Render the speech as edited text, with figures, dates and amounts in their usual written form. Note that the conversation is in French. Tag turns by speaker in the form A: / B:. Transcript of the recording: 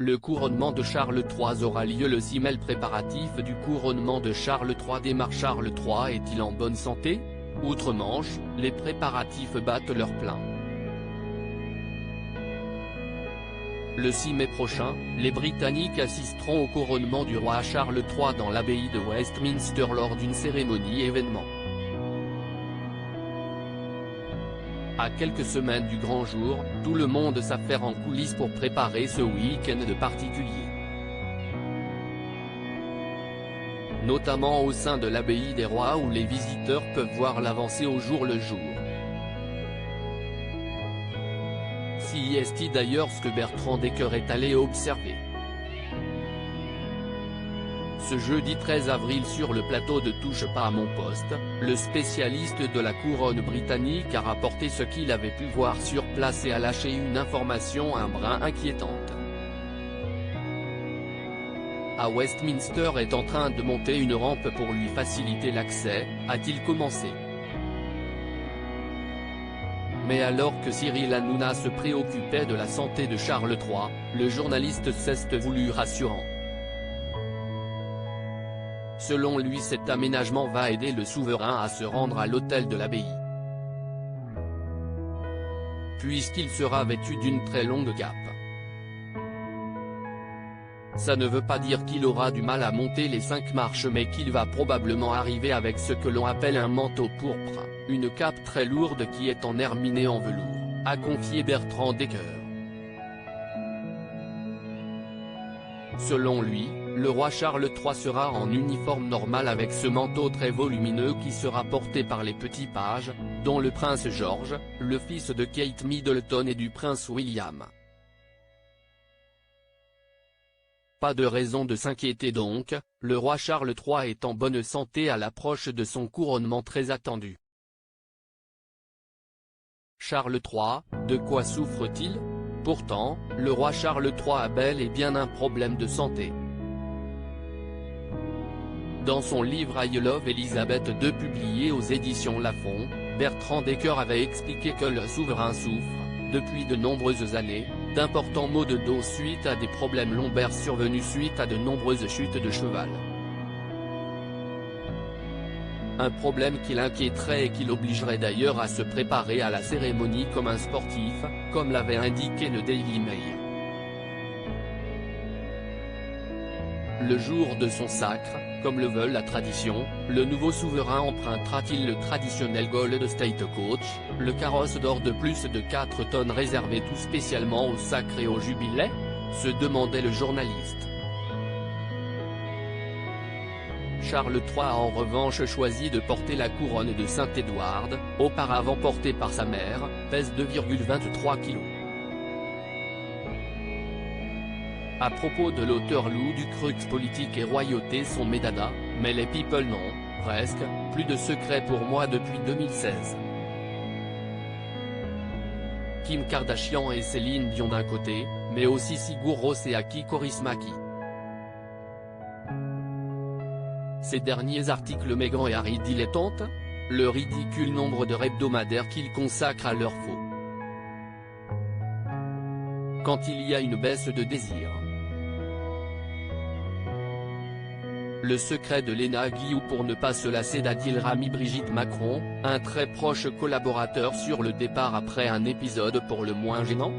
A: Le couronnement de Charles III aura lieu le 6 mai. Le préparatif du couronnement de Charles III démarre. Charles III est-il en bonne santé? Outre-Manche, les préparatifs battent leur plein. Le 6 mai prochain, les Britanniques assisteront au couronnement du roi Charles III dans l'abbaye de Westminster lors d'une cérémonie événement. À quelques semaines du grand jour, tout le monde s'affaire en coulisses pour préparer ce week-end de particulier. Notamment au sein de l'abbaye des rois où les visiteurs peuvent voir l'avancée au jour le jour. Si est d'ailleurs ce que Bertrand Decker est allé observer. Ce jeudi 13 avril sur le plateau de Touche pas à mon poste, le spécialiste de la couronne britannique a rapporté ce qu'il avait pu voir sur place et a lâché une information un brin inquiétante. À Westminster est en train de monter une rampe pour lui faciliter l'accès, a-t-il commencé. Mais alors que Cyril Hanouna se préoccupait de la santé de Charles III, le journaliste s'est voulu rassurant. Selon lui, cet aménagement va aider le souverain à se rendre à l'hôtel de l'abbaye. Puisqu'il sera vêtu d'une très longue cape. Ça ne veut pas dire qu'il aura du mal à monter les 5 marches mais qu'il va probablement arriver avec ce que l'on appelle un manteau pourpre, une cape très lourde qui est en herminé en velours, a confié Bertrand Decker. Selon lui, le roi Charles III sera en uniforme normal avec ce manteau très volumineux qui sera porté par les petits pages, dont le prince George, le fils de Kate Middleton et du prince William. Pas de raison de s'inquiéter donc, le roi Charles III est en bonne santé à l'approche de son couronnement très attendu. Charles III, de quoi souffre-t-il? Pourtant, le roi Charles III a bel et bien un problème de santé. Dans son livre I Love Elizabeth II publié aux éditions Lafon, Bertrand Decker avait expliqué que le souverain souffre, depuis de nombreuses années, d'importants maux de dos suite à des problèmes lombaires survenus suite à de nombreuses chutes de cheval. Un problème qui l'inquiéterait et qui l'obligerait d'ailleurs à se préparer à la cérémonie comme un sportif, comme l'avait indiqué le Daily Mail. Le jour de son sacre, comme le veut la tradition, le nouveau souverain empruntera-t-il le traditionnel Gold State Coach, le carrosse d'or de plus de 4 tonnes réservé tout spécialement au sacre et au jubilé? Se demandait le journaliste. Charles III a en revanche choisi de porter la couronne de Saint-Édouard, auparavant portée par sa mère, pèse 2,23 kg. À propos de l'auteur loup du Crux politique et royauté sont mes dada, mais les people non, presque, plus de secret pour moi depuis 2016. Kim Kardashian et Céline Dion d'un côté, mais aussi Sigur Rós et Aki Kaurismäki. Ces derniers articles Meghan et Harry dilettantes, le ridicule nombre d'heures hebdomadaires qu'ils consacrent à leur faux. Quand il y a une baisse de désir. Le secret de Léna Guillou pour ne pas se lasser d'Adil Rami. Brigitte Macron, un très proche collaborateur sur le départ après un épisode pour le moins gênant.